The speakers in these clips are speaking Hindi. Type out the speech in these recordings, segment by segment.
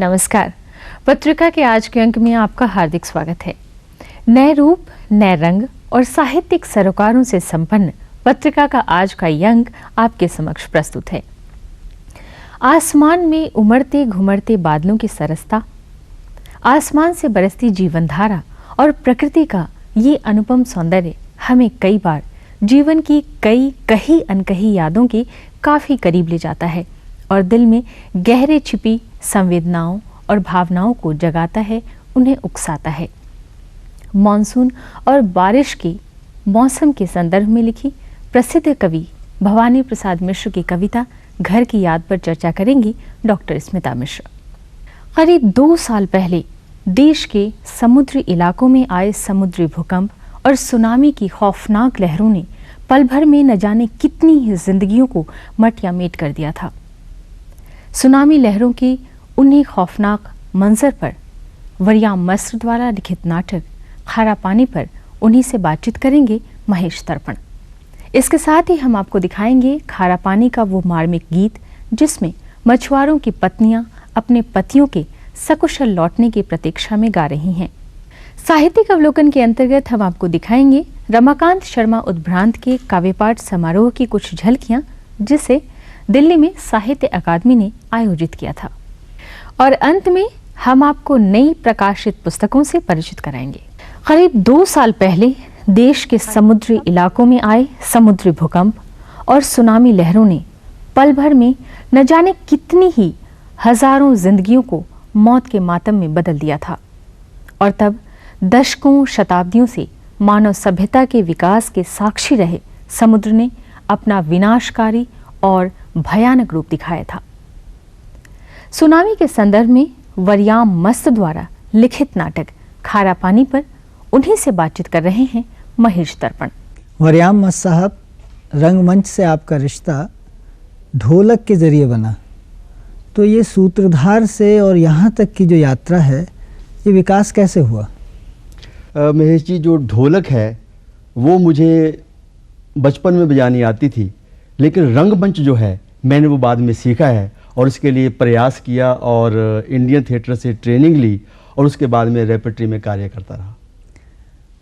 नमस्कार। पत्रिका के आज के अंक में आपका हार्दिक स्वागत है। नए रूप, नए रंग और साहित्यिक सरोकारों से संपन्न पत्रिका का आज का ये अंक आपके समक्ष प्रस्तुत है। आसमान में उमड़ते घुमड़ते बादलों की सरसता, आसमान से बरसती जीवनधारा और प्रकृति का ये अनुपम सौंदर्य हमें कई बार जीवन की कई कही अनकही यादों के काफी करीब ले जाता है और दिल में गहरे छिपी संवेदनाओं और भावनाओं को जगाता है, उन्हें उकसाता है। मॉनसून और बारिश के मौसम के संदर्भ में लिखी प्रसिद्ध कवि भवानी प्रसाद मिश्र की कविता घर की याद पर चर्चा करेंगी डॉक्टर स्मिता मिश्र। करीब 2 साल पहले देश के समुद्री इलाकों में आए समुद्री भूकंप और सुनामी की खौफनाक लहरों ने पल भर में न जाने कितनी ही जिंदगियों को मटियामेट कर दिया था। सुनामी लहरों के उन्हीं खौफनाक मंजर पर वरियाम मस्र द्वारा लिखित नाटक खारा पानी पर उन्हीं से बातचीत करेंगे महेश तर्पण। इसके साथ ही हम आपको दिखाएंगे खारा पानी का वो मार्मिक गीत जिसमें मछुआरों की पत्नियां अपने पतियों के सकुशल लौटने की प्रतीक्षा में गा रही हैं। साहित्यिक अवलोकन के अंतर्गत हम आपको दिखाएंगे रमाकांत शर्मा उद्भ्रांत के काव्यपाठ समारोह की कुछ झलकियां जिसे दिल्ली में साहित्य अकादमी ने आयोजित किया था। और अंत में हम आपको नई प्रकाशित पुस्तकों से परिचित कराएंगे। करीब 2 साल पहले देश के समुद्री इलाकों में आए समुद्री भूकंप और सुनामी लहरों ने पल भर में न जाने कितनी ही हजारों जिंदगियों को मौत के मातम में बदल दिया था। और तब दशकों शताब्दियों से मानव सभ्यता के विकास के साक्षी रहे समुद्र ने अपना विनाशकारी और भयानक रूप दिखाया था। सुनामी के संदर्भ में वरियाम मस्र द्वारा लिखित नाटक खारा पानी पर उन्हीं से बातचीत कर रहे हैं महेश तर्पण। वरियाम मस्र साहब, रंगमंच से आपका रिश्ता ढोलक के जरिए बना, तो ये सूत्रधार से और यहाँ तक की जो यात्रा है ये विकास कैसे हुआ? महेश जी, जो ढोलक है वो मुझे बचपन में बजानी आती थी, लेकिन रंगमंच जो है मैंने वो बाद में सीखा है और इसके लिए प्रयास किया और इंडियन थिएटर से ट्रेनिंग ली और उसके बाद में रेपर्टरी में कार्य करता रहा।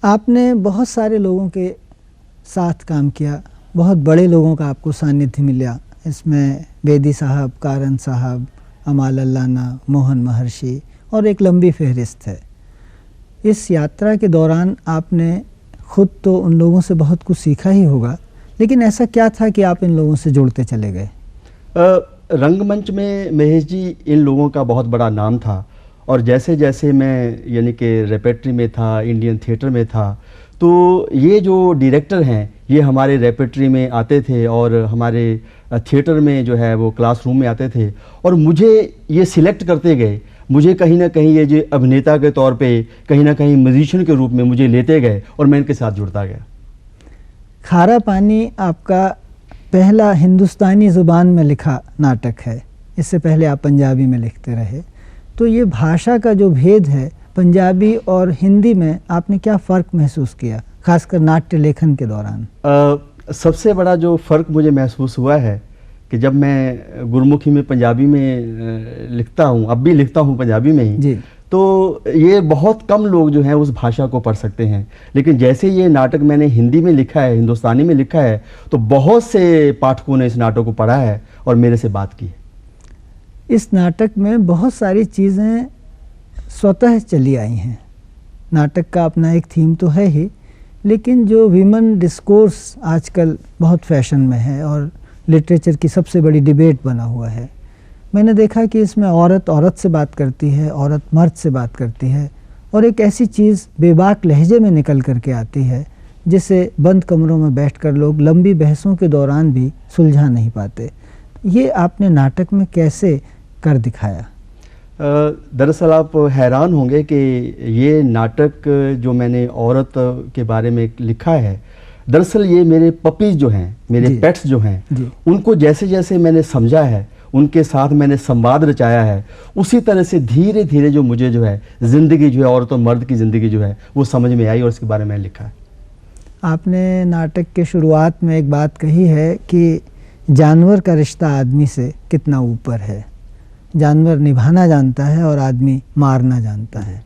आपने बहुत सारे लोगों के साथ काम किया, बहुत बड़े लोगों का आपको सानिध्य मिला। इसमें बेदी साहब, कारन साहब, अमाल अल्लाना, मोहन महर्षि और एक लंबी फहरिस्त है। इस यात्रा के दौरान आपने खुद तो उन लोगों से बहुत कुछ सीखा ही होगा, लेकिन ऐसा क्या था कि आप इन लोगों से जुड़ते चले गए? रंगमंच में महेश जी इन लोगों का बहुत बड़ा नाम था और जैसे जैसे मैं यानी कि रेपर्टरी में था, इंडियन थिएटर में था, तो ये जो डायरेक्टर हैं ये हमारे रेपर्टरी में आते थे और हमारे थिएटर में जो है वो क्लासरूम में आते थे और मुझे ये सिलेक्ट करते गए। मुझे कहीं ना कहीं ये जो अभिनेता के तौर पे कहीं ना कहीं म्यूजिशियन के रूप में मुझे लेते गए और मैं इनके साथ जुड़ता गया। खारा पानी आपका पहला हिंदुस्तानी ज़ुबान में लिखा नाटक है, इससे पहले आप पंजाबी में लिखते रहे। तो ये भाषा का जो भेद है पंजाबी और हिंदी में, आपने क्या फ़र्क महसूस किया खासकर नाट्य लेखन के दौरान? सबसे बड़ा जो फ़र्क मुझे महसूस हुआ है कि जब मैं गुरमुखी में पंजाबी में लिखता हूँ, अब भी लिखता हूँ पंजाबी में ही जी, तो ये बहुत कम लोग जो हैं उस भाषा को पढ़ सकते हैं। लेकिन जैसे ये नाटक मैंने हिंदी में लिखा है, हिंदुस्तानी में लिखा है, तो बहुत से पाठकों ने इस नाटक को पढ़ा है और मेरे से बात की है। इस नाटक में बहुत सारी चीज़ें स्वतः चली आई हैं। नाटक का अपना एक थीम तो है ही, लेकिन जो वीमन डिस्कोर्स आजकल बहुत फैशन में है और लिटरेचर की सबसे बड़ी डिबेट बना हुआ है, मैंने देखा कि इसमें औरत औरत से बात करती है, औरत मर्द से बात करती है और एक ऐसी चीज़ बेबाक लहजे में निकल करके आती है जिसे बंद कमरों में बैठकर लोग लंबी बहसों के दौरान भी सुलझा नहीं पाते। ये आपने नाटक में कैसे कर दिखाया? दरअसल आप हैरान होंगे कि ये नाटक जो मैंने औरत के बारे में लिखा है, दरअसल ये मेरे पपीज जो हैं, मेरे पेट्स जो हैं, उनको जैसे जैसे मैंने समझा है, उनके साथ मैंने संवाद रचाया है, उसी तरह से धीरे धीरे जो मुझे जो है ज़िंदगी जो है, औरत और मर्द की ज़िंदगी जो है वो समझ में आई और इसके बारे में लिखा है। आपने नाटक के शुरुआत में एक बात कही है कि जानवर का रिश्ता आदमी से कितना ऊपर है। जानवर निभाना जानता है और आदमी मारना जानता है।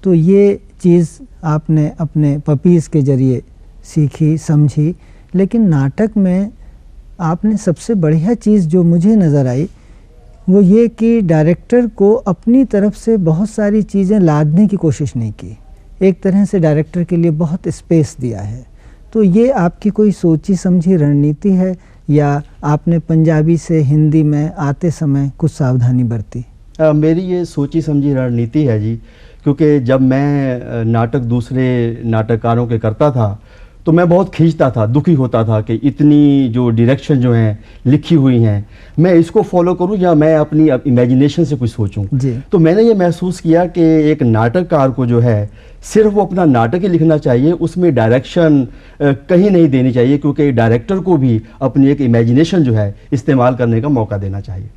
तो ये चीज़ आपने अपने पपीज़ के ज़रिए सीखी, समझी। लेकिन नाटक में आपने सबसे बढ़िया चीज़ जो मुझे नज़र आई वो ये कि डायरेक्टर को अपनी तरफ से बहुत सारी चीज़ें लादने की कोशिश नहीं की। एक तरह से डायरेक्टर के लिए बहुत स्पेस दिया है। तो ये आपकी कोई सोची समझी रणनीति है या आपने पंजाबी से हिंदी में आते समय कुछ सावधानी बरती? मेरी ये सोची समझी रणनीति है जी, क्योंकि जब मैं नाटक दूसरे नाटककारों के करता था तो मैं बहुत खींचता था, दुखी होता था कि इतनी जो डायरेक्शन जो हैं लिखी हुई हैं, मैं इसको फॉलो करूं या मैं अपनी इमेजिनेशन से कुछ सोचूं। तो मैंने ये महसूस किया कि एक नाटककार को जो है सिर्फ वो अपना नाटक ही लिखना चाहिए, उसमें डायरेक्शन कहीं नहीं देनी चाहिए, क्योंकि डायरेक्टर को भी अपनी एक इमेजिनेशन जो है इस्तेमाल करने का मौका देना चाहिए।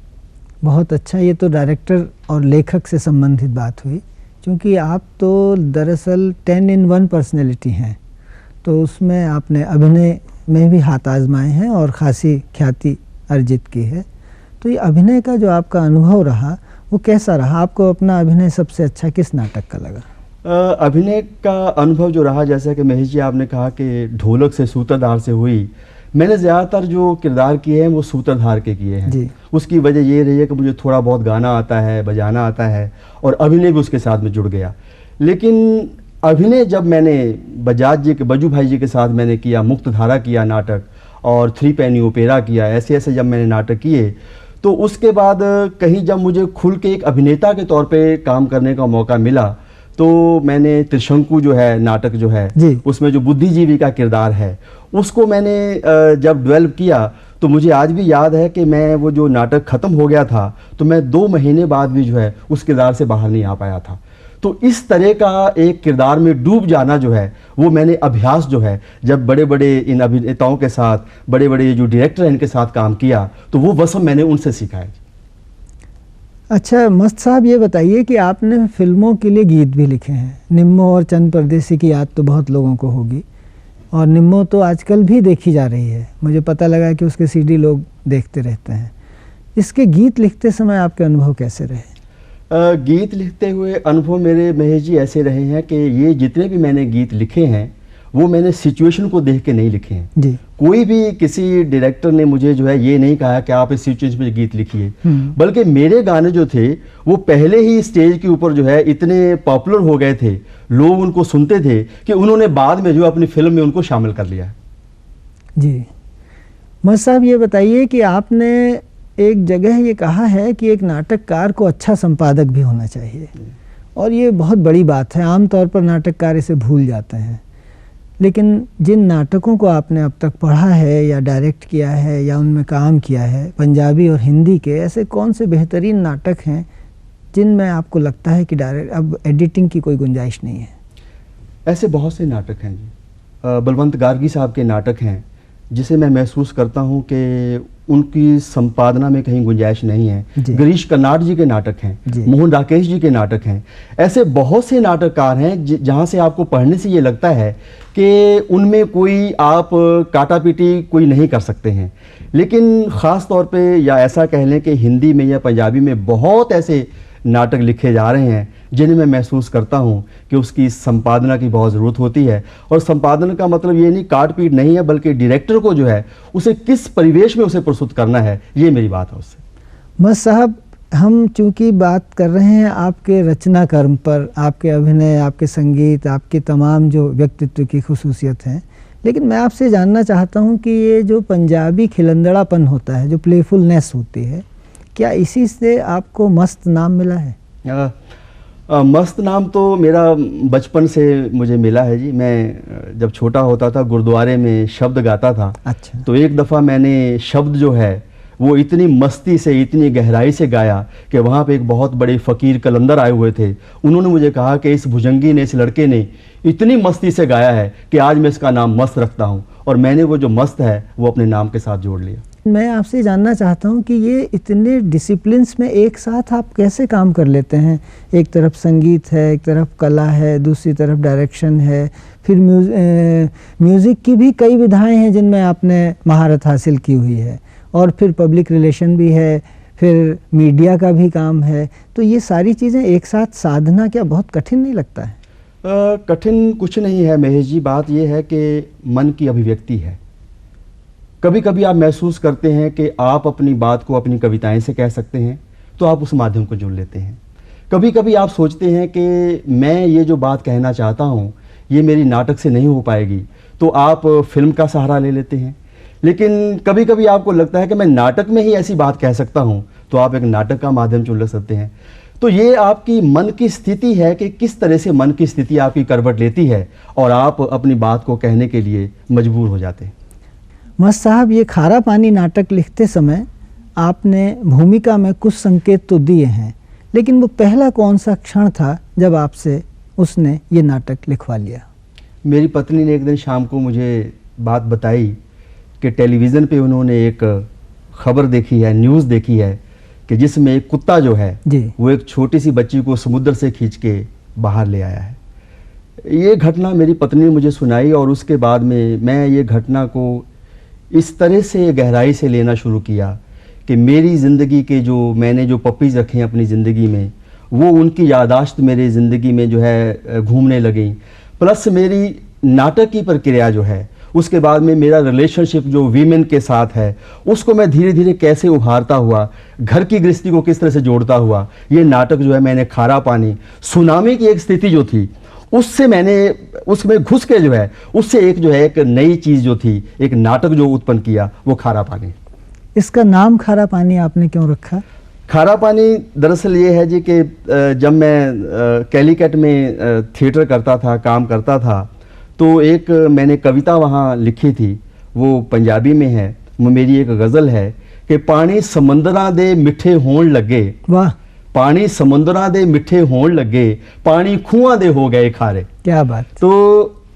बहुत अच्छा, ये तो डायरेक्टर और लेखक से संबंधित बात हुई, क्योंकि आप तो दरअसल 10 in 1 पर्सनैलिटी हैं। तो उसमें आपने अभिनय में भी हाथ आजमाए हैं और ख़ासी ख्याति अर्जित की है। तो ये अभिनय का जो आपका अनुभव रहा वो कैसा रहा? आपको अपना अभिनय सबसे अच्छा किस नाटक का लगा? अभिनय का अनुभव जो रहा, जैसा कि महेश जी आपने कहा कि ढोलक से सूत्रधार से हुई, मैंने ज़्यादातर जो किरदार किए हैं वो सूत्रधार के किए हैं जी। उसकी वजह ये रही है कि मुझे थोड़ा बहुत गाना आता है, बजाना आता है और अभिनय भी उसके साथ में जुड़ गया। लेकिन अभिनय जब मैंने बजू भाई जी के साथ मैंने किया, मुक्तधारा किया नाटक और 3 पेनी ओपेरा किया, ऐसे ऐसे जब मैंने नाटक किए, तो उसके बाद कहीं जब मुझे खुल के एक अभिनेता के तौर पे काम करने का मौका मिला, तो मैंने त्रिशंकु जो है नाटक जो है उसमें जो बुद्धिजीवी का किरदार है उसको मैंने जब डेवलप किया, तो मुझे आज भी याद है कि मैं वो जो नाटक ख़त्म हो गया था तो मैं 2 महीने बाद भी जो है उस किरदार से बाहर नहीं आ पाया था। तो इस तरह का एक किरदार में डूब जाना जो है वो मैंने अभ्यास जो है जब बड़े बड़े इन अभिनेताओं के साथ, बड़े बड़े जो डायरेक्टर हैं इनके साथ काम किया, तो वो वसम मैंने उनसे सीखा है। अच्छा मस्त साहब, ये बताइए कि आपने फिल्मों के लिए गीत भी लिखे हैं। निम्मो और चंद परदेसी की याद तो बहुत लोगों को होगी, और निम्मो तो आजकल भी देखी जा रही है। मुझे पता लगा कि उसके सीडी लोग देखते रहते हैं। इसके गीत लिखते समय आपके अनुभव कैसे रहे? गीत लिखते हुए अनुभव मेरे महेश जी ऐसे रहे हैं कि ये जितने भी मैंने गीत लिखे हैं वो मैंने सिचुएशन को देख के नहीं लिखे हैं जी। कोई भी किसी डायरेक्टर ने मुझे जो है ये नहीं कहा कि आप इस सिचुएशन पे गीत लिखिए, बल्कि मेरे गाने जो थे वो पहले ही स्टेज के ऊपर जो है इतने पॉपुलर हो गए थे, लोग उनको सुनते थे कि उन्होंने बाद में जो अपनी फिल्म में उनको शामिल कर लिया जी। मस्त साहब, ये बताइए कि आपने एक जगह ये कहा है कि एक नाटककार को अच्छा संपादक भी होना चाहिए, और ये बहुत बड़ी बात है। आमतौर पर नाटककार इसे भूल जाते हैं। लेकिन जिन नाटकों को आपने अब तक पढ़ा है या डायरेक्ट किया है या उनमें काम किया है, पंजाबी और हिंदी के, ऐसे कौन से बेहतरीन नाटक हैं जिनमें आपको लगता है कि अब एडिटिंग की कोई गुंजाइश नहीं है? ऐसे बहुत से नाटक हैं जी। बलवंत गार्गी साहब के नाटक हैं जिसे मैं महसूस करता हूं कि उनकी संपादना में कहीं गुंजाइश नहीं है। गिरीश कर्नाड जी के नाटक हैं, मोहन राकेश जी के नाटक हैं। ऐसे बहुत से नाटककार हैं जहां से आपको पढ़ने से ये लगता है कि उनमें कोई आप काटापीटी कोई नहीं कर सकते हैं। लेकिन ख़ास तौर पे या ऐसा कह लें कि हिंदी में या पंजाबी में बहुत ऐसे नाटक लिखे जा रहे हैं जिन्हें मैं महसूस करता हूं कि उसकी संपादना की बहुत ज़रूरत होती है। और संपादन का मतलब ये नहीं काट पीट नहीं है, बल्कि डायरेक्टर को जो है उसे किस परिवेश में उसे प्रस्तुत करना है, ये मेरी बात है उससे। मस्त साहब, हम चूँकि बात कर रहे हैं आपके रचना कर्म पर, आपके अभिनय, आपके संगीत, आपके तमाम जो व्यक्तित्व की खुसूसियत हैं, लेकिन मैं आपसे जानना चाहता हूँ कि ये जो पंजाबी खिलंदड़ापन होता है, जो प्लेफुलनेस होती है, क्या इसी से आपको मस्त नाम मिला है? मस्त नाम तो मेरा बचपन से मुझे मिला है जी। मैं जब छोटा होता था गुरुद्वारे में शब्द गाता था। अच्छा। तो एक दफ़ा मैंने शब्द जो है वो इतनी मस्ती से, इतनी गहराई से गाया कि वहाँ पे एक बहुत बड़े फ़कीर कलंदर आए हुए थे। उन्होंने मुझे कहा कि इस भुजंगी ने, इस लड़के ने इतनी मस्ती से गाया है कि आज मैं इसका नाम मस्त रखता हूँ, और मैंने वो जो मस्त है वो अपने नाम के साथ जोड़ लिया। मैं आपसे जानना चाहता हूँ कि ये इतने डिसिप्लिन्स में एक साथ आप कैसे काम कर लेते हैं? एक तरफ संगीत है, एक तरफ कला है, दूसरी तरफ डायरेक्शन है, फिर म्यूज़िक की भी कई विधाएं हैं जिनमें आपने महारत हासिल की हुई है, और फिर पब्लिक रिलेशन भी है, फिर मीडिया का भी काम है, तो ये सारी चीज़ें एक साथ साधना क्या बहुत कठिन नहीं लगता है? कठिन कुछ नहीं है महेश जी, बात यह है कि मन की अभिव्यक्ति है। कभी कभी आप महसूस करते हैं कि आप अपनी बात को अपनी कविताएं से कह सकते हैं, तो आप उस माध्यम को चुन लेते हैं। कभी कभी आप सोचते हैं कि मैं ये जो बात कहना चाहता हूँ ये मेरी नाटक से नहीं हो पाएगी, तो आप फिल्म का सहारा ले लेते हैं। लेकिन कभी कभी आपको लगता है कि मैं नाटक में ही ऐसी बात कह सकता हूँ, तो आप एक नाटक का माध्यम चुन सकते हैं। तो ये आपकी मन की स्थिति है कि किस तरह से मन की स्थिति आपकी करवट लेती है और आप अपनी बात को कहने के लिए मजबूर हो जाते हैं। मस्त साहब, ये खारा पानी नाटक लिखते समय आपने भूमिका में कुछ संकेत तो दिए हैं, लेकिन वो पहला कौन सा क्षण था जब आपसे उसने ये नाटक लिखवा लिया? मेरी पत्नी ने एक दिन शाम को मुझे बात बताई कि टेलीविज़न पे उन्होंने एक खबर देखी है, न्यूज़ देखी है कि जिसमें एक कुत्ता जो है जी। वो एक छोटी सी बच्ची को समुद्र से खींच के बाहर ले आया है। ये घटना मेरी पत्नी ने मुझे सुनाई और उसके बाद में मैं ये घटना को इस तरह से गहराई से लेना शुरू किया कि मेरी ज़िंदगी के जो मैंने जो पपीज़ रखे हैं अपनी ज़िंदगी में, वो उनकी यादाश्त मेरी ज़िंदगी में जो है घूमने लगी। प्लस मेरी नाटक की प्रक्रिया जो है, उसके बाद में मेरा रिलेशनशिप जो वीमेन के साथ है, उसको मैं धीरे धीरे कैसे उभारता हुआ, घर की गृहस्थी को किस तरह से जोड़ता हुआ, ये नाटक जो है मैंने खारा पानी, सुनामी की एक स्थिति जो थी उससे मैंने उसमें घुस के जो है उससे एक जो है एक नई चीज़ जो थी, एक नाटक जो उत्पन्न किया, वो खारा पानी। इसका नाम खारा पानी आपने क्यों रखा? खारा पानी दरअसल ये है जी कि जब मैं कैलीकट में थिएटर करता था, काम करता था, तो एक मैंने कविता वहाँ लिखी थी, वो पंजाबी में है। वो मेरी एक गज़ल है कि पानी समंदरां दे मिठे होण लगे, वाह, पानी समंदरां दे मिठे होण लगे, पानी खूहां दे हो गए खारे। क्या बात। तो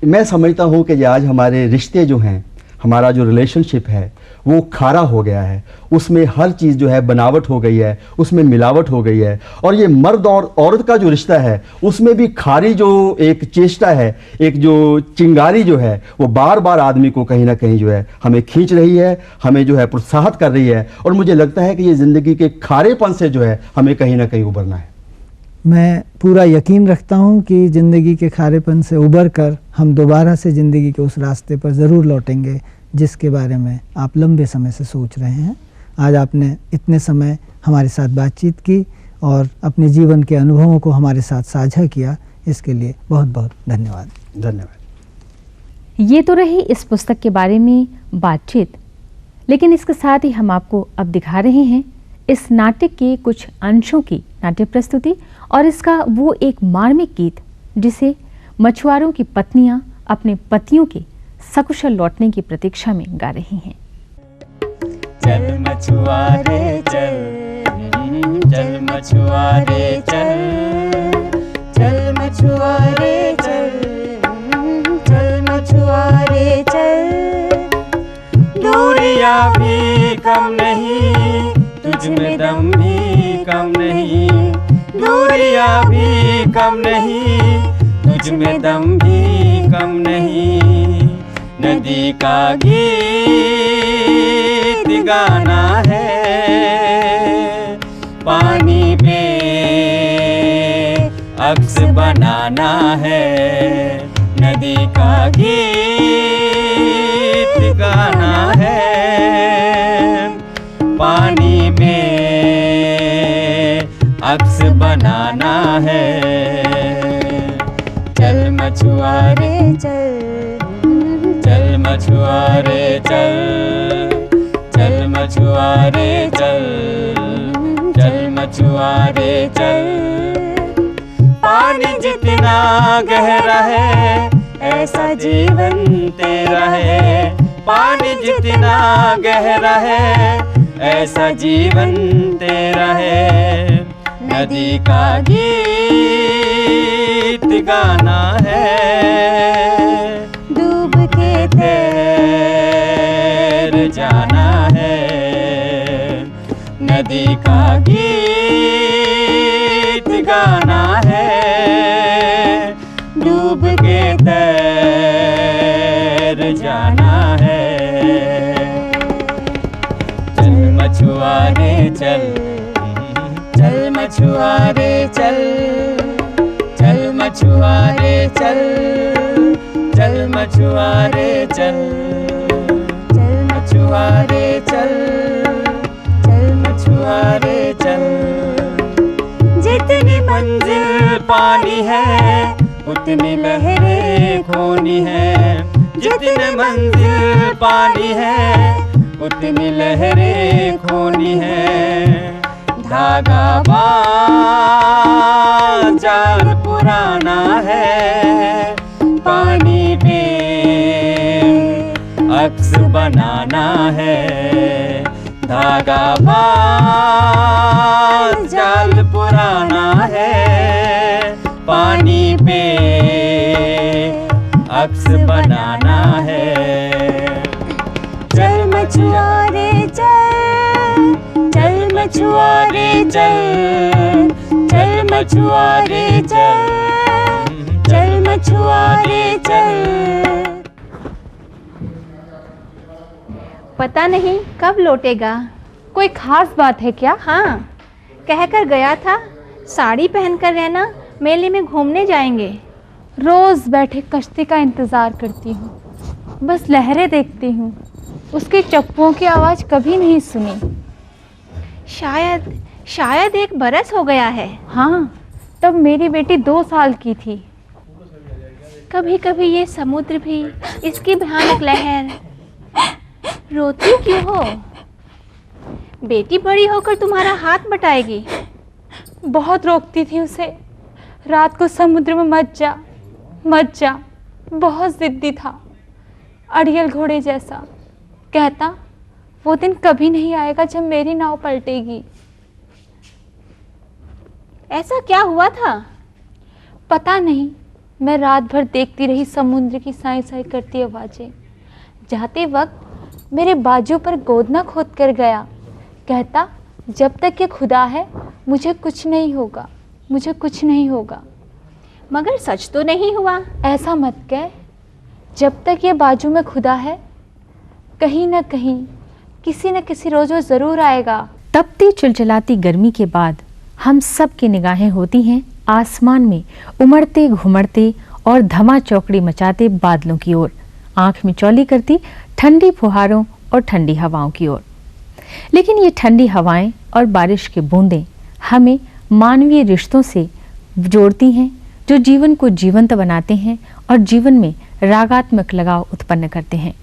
मैं समझता हूँ कि आज हमारे रिश्ते जो हैं, हमारा जो रिलेशनशिप है वो खारा हो गया है, उसमें हर चीज़ जो है बनावट हो गई है, उसमें मिलावट हो गई है। और ये मर्द और औरत का जो रिश्ता है उसमें भी खारी जो एक चेष्टा है, एक जो चिंगारी जो है, वो बार बार आदमी को कहीं ना कहीं जो है हमें खींच रही है, हमें जो है प्रोत्साहित कर रही है। और मुझे लगता है कि ये ज़िंदगी के खारेपन से जो है हमें कहीं ना कहीं उबरना है। मैं पूरा यकीन रखता हूँ कि ज़िंदगी के खारेपन से उबर कर हम दोबारा से ज़िंदगी के उस रास्ते पर ज़रूर लौटेंगे जिसके बारे में आप लंबे समय से सोच रहे हैं। आज आपने इतने समय हमारे साथ बातचीत की और अपने जीवन के अनुभवों को हमारे साथ साझा किया, इसके लिए बहुत बहुत धन्यवाद। धन्यवाद। ये तो रही इस पुस्तक के बारे में बातचीत, लेकिन इसके साथ ही हम आपको अब दिखा रहे हैं इस नाटक के कुछ अंशों की नाट्य प्रस्तुति और इसका वो एक मार्मिक गीत जिसे मछुआरों की पत्नियां अपने पतियों के सकुशल लौटने की प्रतीक्षा में गा रही हैं। चल मछुआरे चल, चल मछुआरे चल, चल मछुआरे चल, चल मछुआरे चल। दूरियां भी कम नहीं, तुझ में दम भी कम नहीं, दूरियां भी कम नहीं, तुझ में दम भी कम नहीं। नदी का गीत गाना है, पानी पे अक्स बनाना है। नदी का गीत गाना है, पानी में अक्स बनाना है। चल मछुआरे चल, चल मछुआरे चल, चल मछुआरे चल, चल मछुआरे चल। पानी जितना गहरा है ऐसा जीवन तेरा है, पानी जितना गहरा है ऐसा जीवन तेरा है। नदी का गीत गाना है, डूब के तैर जाना है। नदी का गीत गाना है, डूब के तैर जाना है। चल मछुआरे चल, मछुआरे चल, चल मछुआरे चल, चल मछुआरे चल, चल मछुआरे चल, चल मछुआरे चल। जितनी मंजिल पानी है उतनी लहरें खोनी है, जितनी मंजिल पानी है उतनी लहरें खोनी है। धागा बांध जाल पुराना है, पानी पे अक्स बनाना है। धागा बांध जाल पुराना है, पानी पे अक्स बनाना है। चल मछुआरे चल, चल मछुआरे चल, चल मछुआरे चल, चल मछुआरे चल। पता नहीं कब लौटेगा। कोई खास बात है क्या? हाँ, कहकर गया था साड़ी पहनकर रहना, मेले में घूमने जाएंगे। रोज बैठे कश्ती का इंतजार करती हूँ, बस लहरें देखती हूँ, उसके चप्पुओं की आवाज़ कभी नहीं सुनी। शायद 1 बरस हो गया है। हाँ, तब मेरी बेटी 2 साल की थी। कभी कभी ये समुद्र भी, इसकी भयानक लहर। रोती क्यों हो? बेटी बड़ी होकर तुम्हारा हाथ बटाएगी। बहुत रोकती थी उसे, रात को समुद्र में मत जा, मत जा। बहुत जिद्दी था, अड़ियल घोड़े जैसा। कहता वो दिन कभी नहीं आएगा जब मेरी नाव पलटेगी। ऐसा क्या हुआ था? पता नहीं, मैं रात भर देखती रही समुद्र की साई साई करती आवाज़ें। जाते वक्त मेरे बाजू पर गोदना खोद कर गया। कहता जब तक ये खुदा है मुझे कुछ नहीं होगा, मुझे कुछ नहीं होगा। मगर सच तो नहीं हुआ। ऐसा मत कह, जब तक ये बाजू में खुदा है कहीं ना कहीं किसी न किसी रोज़ वो ज़रूर आएगा। तपती चिलचिलाती गर्मी के बाद हम सब की निगाहें होती हैं आसमान में उमड़ते घुमड़ते और धमा चौकड़ी मचाते बादलों की ओर, आंख में चौली करती ठंडी फुहारों और ठंडी हवाओं की ओर। लेकिन ये ठंडी हवाएं और बारिश की बूंदें हमें मानवीय रिश्तों से जोड़ती हैं, जो जीवन को जीवंत बनाते हैं और जीवन में रागात्मक लगाव उत्पन्न करते हैं।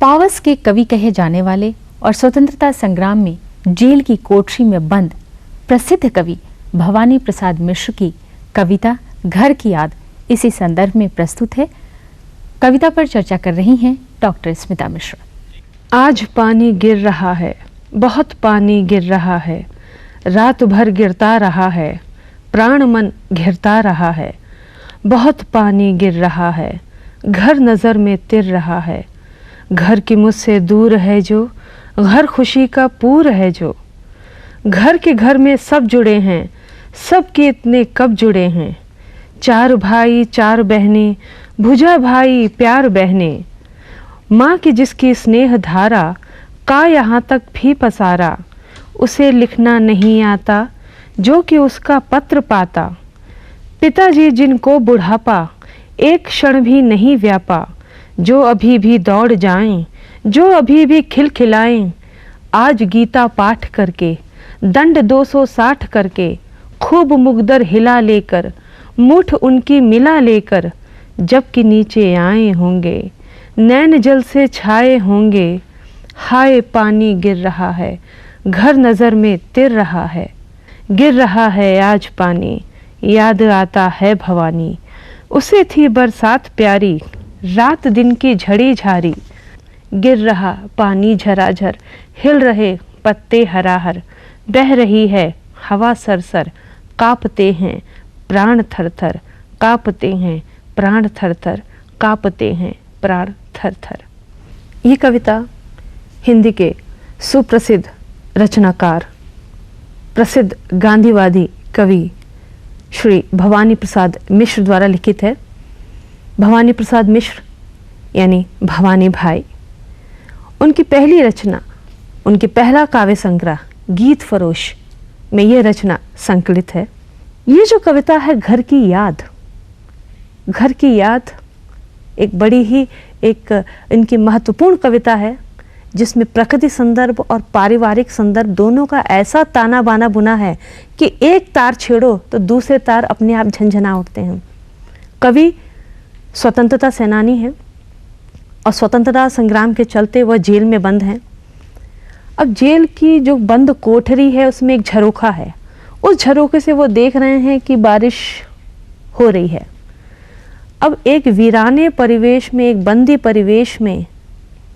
पावस के कवि कहे जाने वाले और स्वतंत्रता संग्राम में जेल की कोठरी में बंद प्रसिद्ध कवि भवानी प्रसाद मिश्र की कविता घर की याद इसी संदर्भ में प्रस्तुत है। कविता पर चर्चा कर रही हैं डॉक्टर स्मिता मिश्र। आज पानी गिर रहा है, बहुत पानी गिर रहा है, रात भर गिरता रहा है, प्राण मन घिरता रहा है। बहुत पानी गिर रहा है, घर नज़र में तिर रहा है। घर की मुझसे दूर है जो, घर खुशी का पूर है जो। घर के घर में सब जुड़े हैं, सब के इतने कब जुड़े हैं। 4 भाई 4 बहनें, भुजा भाई प्यार बहनें। माँ की जिसकी स्नेह धारा का यहाँ तक भी पसारा। उसे लिखना नहीं आता जो कि उसका पत्र पाता। पिताजी जिनको बुढ़ापा एक क्षण भी नहीं व्यापा, जो अभी भी दौड़ जाएं, जो अभी भी खिलखिलाएं। आज गीता पाठ करके, दंड 260 करके, खूब मुगदर हिला लेकर, मुठ उनकी मिला लेकर, जबकि नीचे आए होंगे, नैन जल से छाए होंगे। हाय पानी गिर रहा है, घर नज़र में तिर रहा है। गिर रहा है आज पानी, याद आता है भवानी। उसे थी बरसात प्यारी, रात दिन की झड़ी झारी। गिर रहा पानी झराझर, हिल रहे पत्ते हराहर। बह रही है हवा सरसर, कांपते हैं प्राण थरथर, कांपते हैं प्राण थरथर, कांपते हैं प्राण थरथर। ये कविता हिंदी के सुप्रसिद्ध रचनाकार, प्रसिद्ध गांधीवादी कवि श्री भवानी प्रसाद मिश्र द्वारा लिखित है। भवानी प्रसाद मिश्र यानी भवानी भाई, उनकी पहली रचना, उनके पहला काव्य संग्रह गीत फरोश में ये रचना संकलित है। ये जो कविता है घर की याद एक बड़ी ही इनकी महत्वपूर्ण कविता है, जिसमें प्रकृति संदर्भ और पारिवारिक संदर्भ दोनों का ऐसा ताना बाना बुना है कि एक तार छेड़ो तो दूसरे तार अपने आप झंझना उठते हैं। कवि स्वतंत्रता सेनानी हैं और स्वतंत्रता संग्राम के चलते वह जेल में बंद हैं। अब जेल की जो बंद कोठरी है उसमें एक झरोखा है, उस झरोखे से वो देख रहे हैं कि बारिश हो रही है। अब एक वीराने परिवेश में, एक बंदी परिवेश में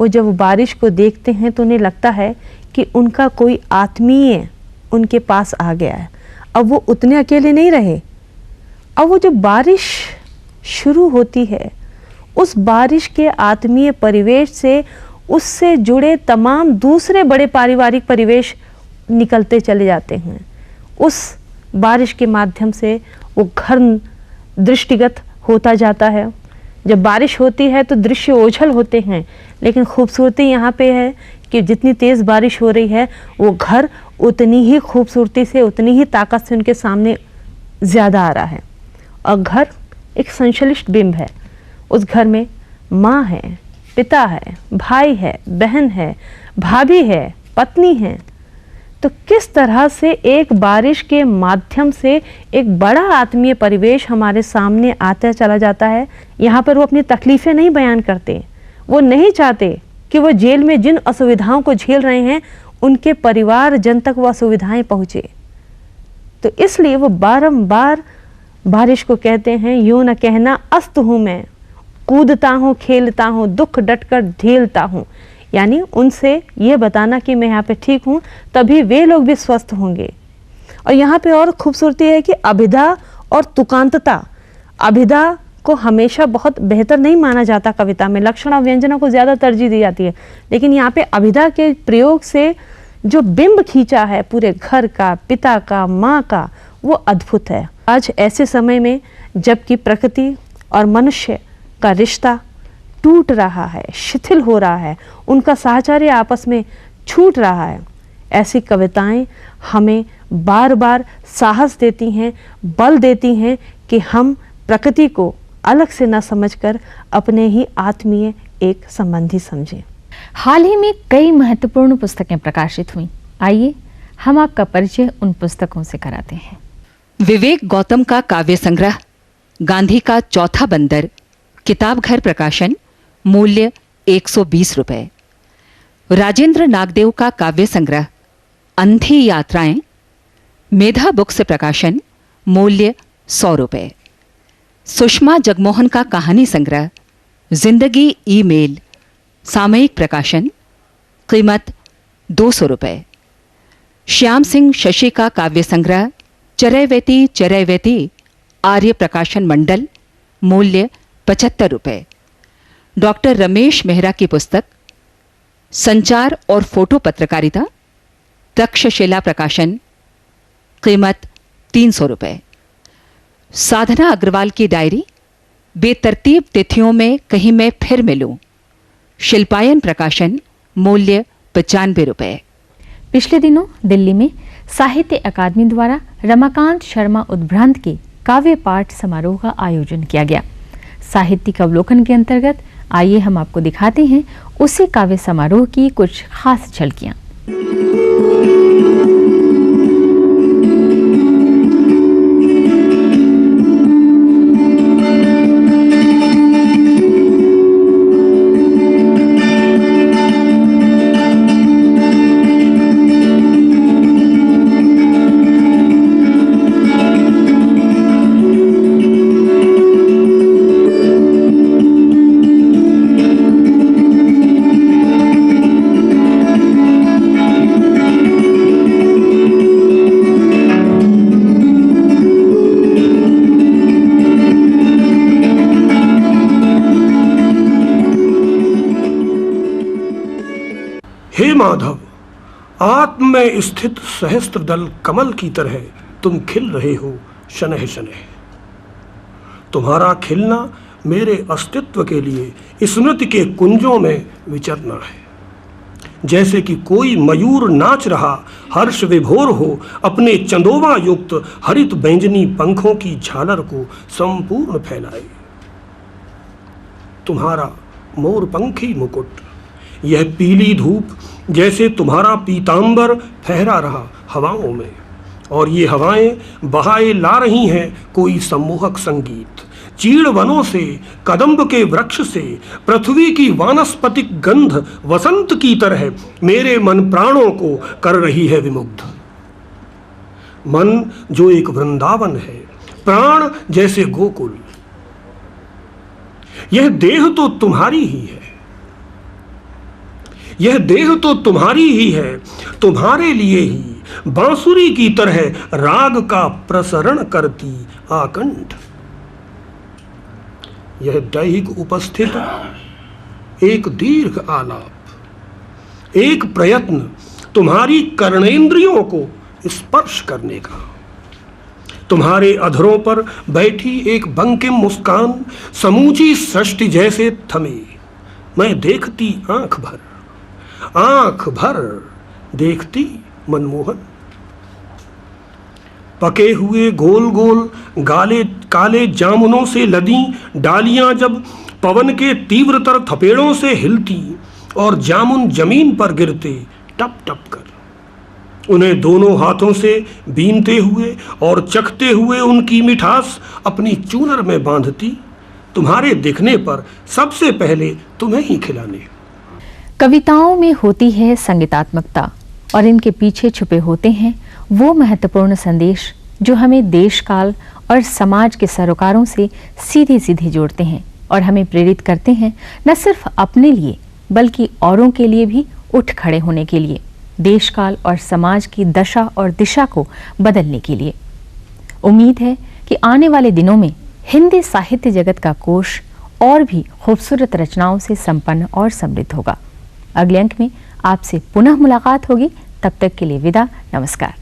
वो जब बारिश को देखते हैं तो उन्हें लगता है कि उनका कोई आत्मीय उनके पास आ गया है। अब वो उतने अकेले नहीं रहे। अब वो जब बारिश शुरू होती है, उस बारिश के आत्मीय परिवेश से उससे जुड़े तमाम दूसरे बड़े पारिवारिक परिवेश निकलते चले जाते हैं। उस बारिश के माध्यम से वो घर दृष्टिगत होता जाता है। जब बारिश होती है तो दृश्य ओझल होते हैं, लेकिन खूबसूरती यहाँ पे है कि जितनी तेज़ बारिश हो रही है वो घर उतनी ही खूबसूरती से, उतनी ही ताकत से उनके सामने ज़्यादा आ रहा है। और घर एक संश्लिष्ट बिंब है। उस घर में माँ है, पिता है, भाई है, बहन है, भाभी है, पत्नी है। तो किस तरह से एक बारिश के माध्यम से एक बड़ा आत्मीय परिवेश हमारे सामने आता चला जाता है। यहाँ पर वो अपनी तकलीफ़ें नहीं बयान करते, वो नहीं चाहते कि वो जेल में जिन असुविधाओं को झेल रहे हैं उनके परिवार जन तक वो असुविधाएं पहुँचे। तो इसलिए वो बारंबार बारिश को कहते हैं, यूं न कहना अस्त हूँ मैं, कूदता हूँ, खेलता हूँ, दुख डटकर झेलता हूँ। यानी उनसे ये बताना कि मैं यहाँ पे ठीक हूँ, तभी वे लोग भी स्वस्थ होंगे। और यहाँ पे और खूबसूरती है कि अभिधा और तुकांतता, अभिधा को हमेशा बहुत बेहतर नहीं माना जाता कविता में, लक्षण और व्यंजना को ज़्यादा तरजीह दी जाती है। लेकिन यहाँ पे अभिधा के प्रयोग से जो बिंब खींचा है पूरे घर का, पिता का, माँ का, वो अद्भुत है। आज ऐसे समय में जबकि प्रकृति और मनुष्य का रिश्ता टूट रहा है, शिथिल हो रहा है, उनका साहचर्य आपस में छूट रहा है, ऐसी कविताएं हमें बार बार साहस देती हैं, बल देती हैं कि हम प्रकृति को अलग से न समझकर अपने ही आत्मीय एक संबंधी समझें। हाल ही में कई महत्वपूर्ण पुस्तकें प्रकाशित हुई। आइए हम आपका परिचय उन पुस्तकों से कराते हैं। विवेक गौतम का काव्य संग्रह गांधी का चौथा बंदर, किताब घर प्रकाशन, मूल्य 120 रुपए। राजेंद्र नागदेव का काव्य संग्रह अंधी यात्राएं, मेधा बुक से प्रकाशन, मूल्य 100 रुपए। सुषमा जगमोहन का कहानी संग्रह जिंदगी ईमेल, सामयिक प्रकाशन, कीमत 200 रुपए। श्याम सिंह शशि का काव्य संग्रह चरैवेती चरैवेती, आर्य प्रकाशन मंडल, मूल्य 75 रुपए। डॉक्टर रमेश मेहरा की पुस्तक संचार और फोटो पत्रकारिता, तक्षशिला प्रकाशन, कीमत 300 रुपए। साधना अग्रवाल की डायरी बेतरतीब तिथियों में कहीं मैं फिर मिलूं, शिल्पायन प्रकाशन, मूल्य 95 रुपए। पिछले दिनों दिल्ली में साहित्य अकादमी द्वारा रमाकांत शर्मा उद्भ्रांत के काव्य पाठ समारोह का आयोजन किया गया। साहित्यिक अवलोकन के अंतर्गत आइए हम आपको दिखाते हैं उसी काव्य समारोह की कुछ खास झलकियां। हे माधव, आत्म में स्थित सहस्त्र दल कमल की तरह तुम खिल रहे हो शनह शनह। तुम्हारा खिलना मेरे अस्तित्व के लिए स्मृति के कुंजों में विचरना है। जैसे कि कोई मयूर नाच रहा हर्ष विभोर हो, अपने चंदोवा युक्त हरित बैंजनी पंखों की झालर को संपूर्ण फैलाए। तुम्हारा मोरपंखी मुकुट, यह पीली धूप जैसे तुम्हारा पीतांबर फहरा रहा हवाओं में, और ये हवाएं बहाए ला रही हैं कोई सम्मोहक संगीत। चीड़ वनों से, कदम्ब के वृक्ष से, पृथ्वी की वानस्पतिक गंध वसंत की तरह मेरे मन प्राणों को कर रही है विमुग्ध। मन जो एक वृंदावन है, प्राण जैसे गोकुल। यह देह तो तुम्हारी ही है, यह देह तो तुम्हारी ही है, तुम्हारे लिए ही बांसुरी की तरह राग का प्रसरण करती आकंठ। यह दैहिक उपस्थित एक दीर्घ आलाप, एक प्रयत्न तुम्हारी कर्णेंद्रियों को स्पर्श करने का। तुम्हारे अधरों पर बैठी एक बंकिम मुस्कान समूची सृष्टि जैसे थमे। मैं देखती आंख भर देखती मनमोहन। पके हुए गोल गोल काले जामुनों से लदी डालियां जब पवन के तीव्रतर थपेड़ों से हिलती और जामुन जमीन पर गिरते टप टप कर, उन्हें दोनों हाथों से बीनते हुए और चखते हुए उनकी मिठास अपनी चूनर में बांधती, तुम्हारे दिखने पर सबसे पहले तुम्हें ही खिलाने। कविताओं में होती है संगीतात्मकता और इनके पीछे छुपे होते हैं वो महत्वपूर्ण संदेश जो हमें देश काल और समाज के सरोकारों से सीधे सीधे जोड़ते हैं और हमें प्रेरित करते हैं न सिर्फ अपने लिए बल्कि औरों के लिए भी उठ खड़े होने के लिए, देश काल और समाज की दशा और दिशा को बदलने के लिए। उम्मीद है कि आने वाले दिनों में हिंदी साहित्य जगत का कोश और भी खूबसूरत रचनाओं से संपन्न और समृद्ध होगा। अगले अंक में आपसे पुनः मुलाकात होगी, तब तक के लिए विदा, नमस्कार।